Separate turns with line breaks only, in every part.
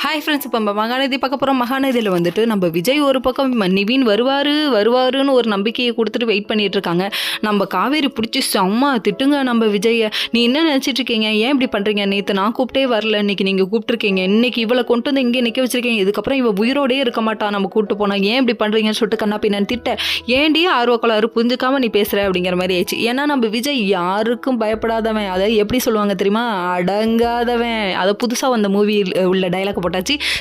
Hi friends, இப்போ நம்ம மகாநதி பார்க்க போகிறோம். மகாநதியில் வந்துட்டு நம்ம விஜய் ஒரு பக்கம் நிவின் வருவாருன்னு ஒரு நம்பிக்கையை கொடுத்துட்டு வெயிட் பண்ணிட்டு இருக்காங்க. நம்ம காவேரி பிடிச்சி செம்ம திட்டுங்க நம்ம விஜயை. நீ என்ன நினச்சிட்டு இருக்கீங்க, ஏன் இப்படி பண்ணுறீங்க, நேற்று நான் கூப்பிட்டே வரல, இன்னைக்கு நீங்கள் கூப்பிட்டுருக்கீங்க, இன்னைக்கு இவளை கொண்டு வந்து இங்கே நிற்க வச்சிருக்கீங்க, இதுக்கப்புறம் இவள் உயிரோடே இருக்க மாட்டா, நம்ம கூப்பிட்டு போனால் ஏன் இப்படி பண்ணுறீங்கன்னு சொல்லிட்டு கண்ணா பின்னான்னு திட்ட, ஏன்டி ஆர்வக்கோளாறு புரிஞ்சுக்காம நீ பேசுகிற அப்படிங்கிற மாதிரி ஆயிடுச்சு. ஏன்னா நம்ம விஜய் யாருக்கும் பயப்படாதவன், அதை எப்படி சொல்லுவாங்க தெரியுமா, அடங்காதவன். அதை புதுசாக வந்த மூவியில் உள்ள டைலாக் போட்டாச்சு.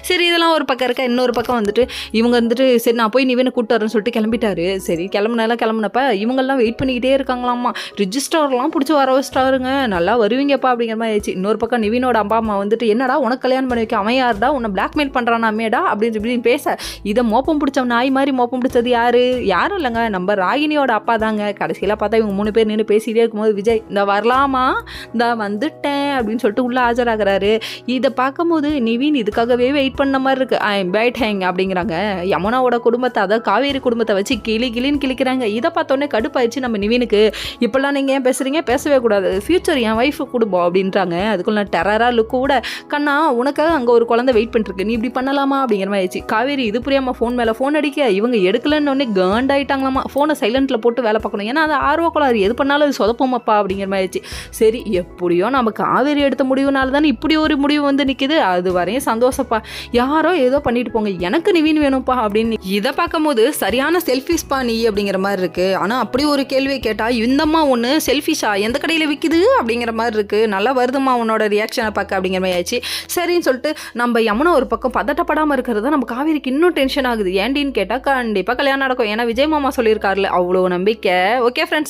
சரி, இதெல்லாம் ஒரு பக்கம் இருக்க, இன்னொரு பக்கம் வந்துட்டு இவங்க வந்துட்டு சரி நான் போய் நிவினை கூப்பிட்டு வரேன்னு சொல்லிட்டு கிளம்பிட்டாரு. சரி, கிளம்புனப்ப இவங்கெல்லாம் வெயிட் பண்ணிக்கிட்டே இருக்காங்களாம்மா. ரிஜிஸ்டர்லாம் பிடிச்சி வர வச்சிட்டாருங்க, நல்லா வருவீங்கப்பா அப்படிங்கிற மாதிரி ஆயிடுச்சு. இன்னொரு பக்கம் நிவினோட அப்பா அம்மா வந்துட்டு என்னடா உனக்கு கல்யாணம் பண்ணி வைக்க அவன் யாருடா, உன்னை பிளாக்மெயில் பண்ணுறானா அம்மேடா அப்படின்னு பேச, இதை மோப்பம் பிடிச்ச நாய் மாதிரி மோப்பம் பிடிச்சது யாரும் இல்லைங்க, நம்ம ராகினியோட அப்பா தாங்க. கடைசியில் பார்த்தா இவங்க 3 பேர் நின்று பேசிகிட்டே இருக்கும்போது விஜய் இந்த வரலாமா, இந்த வந்துட்டேன் அப்படின்னு சொல்லிட்டு உள்ளே ஆஜராகிறாரு. இதை பார்க்கும்போது நிவின் இதுக்காகவே வெயிட் பண்ண மாதிரி இருக்கு. ஐ எம் வெயிட்டிங் அப்படிங்கிறாங்க. யமுனாவோட குடும்பத்தை, அதாவது காவேரி குடும்பத்தை வச்சு கிளின்னு கிளிக்கிறாங்க. இதை பார்த்தோன்னே கடுப்பாயிடுச்சு நம்ம நிவினுக்கு. இப்பெல்லாம் நீங்கள் ஏன் பேசுகிறீங்க, பேசவே கூடாது, ஃபியூச்சர் என் ஒய்ஃபு குடும்பம் அப்படின்றாங்க. அதுக்குள்ள டெரராக லுக்கு கூட, கண்ணா உனக்காக அங்கே ஒரு குழந்தை வெயிட் பண்ணிருக்கு, நீ இப்படி பண்ணலாமா அப்படிங்கிற மாதிரி ஆயிடுச்சு. காவேரி இது புரியாமல் ஃபோன் மேலே ஃபோன் அடிக்க, இவங்க எடுக்கலன்னு ஒன்னே காண்டாயிட்டாங்களாமா. ஃபோனை சைலண்ட்டில் போட்டு வேலை பார்க்கணும், ஏன்னா அது ஆர்வக்கோளாறு, எது பண்ணாலும் அது சொதப்போமப்பா அப்படிங்கிற மாதிரி ஆயிடுச்சு. சரி, எப்படியோ நம்ம காவேரி எடுத்த முடிவுனால தானே இப்படி ஒரு முடிவு வந்து நிற்கிது, அது வரையும் சந்தோஷப்பா, யாரோ ஏதோ பண்ணிட்டு போங்க, எனக்கு நிவின் வேணும்ப்பா அப்படின்னு. இதை பார்க்கும்போது சரியான செல்ஃபிஷ்பா நீ அப்படிங்கிற மாதிரி இருக்கு. ஆனால் அப்படி ஒரு கேள்வியை கேட்டால் இந்தம்மா ஒன்று செல்ஃபிஷா எந்த கடையில் விற்கிது அப்படிங்கிற மாதிரி இருக்கு. நல்லா வருதுமா உன்னோட ரியாக்ஷனை பார்க்க அப்படிங்கிற மாதிரி ஆயிடுச்சு. சரின்னு சொல்லிட்டு நம்ம யமுனா ஒரு பக்கம் பதட்டப்படாமல் இருக்கிறது நம்ம காவேரிக்கு இன்னும் டென்ஷன் ஆகுது. ஏண்டின்னு கேட்டால் கண்டிப்பாக கல்யாணம் நடக்கும், ஏன்னா விஜய் மாமா சொல்லியிருக்காருல, அவ்வளோ நம்பிக்கை. Okay friends.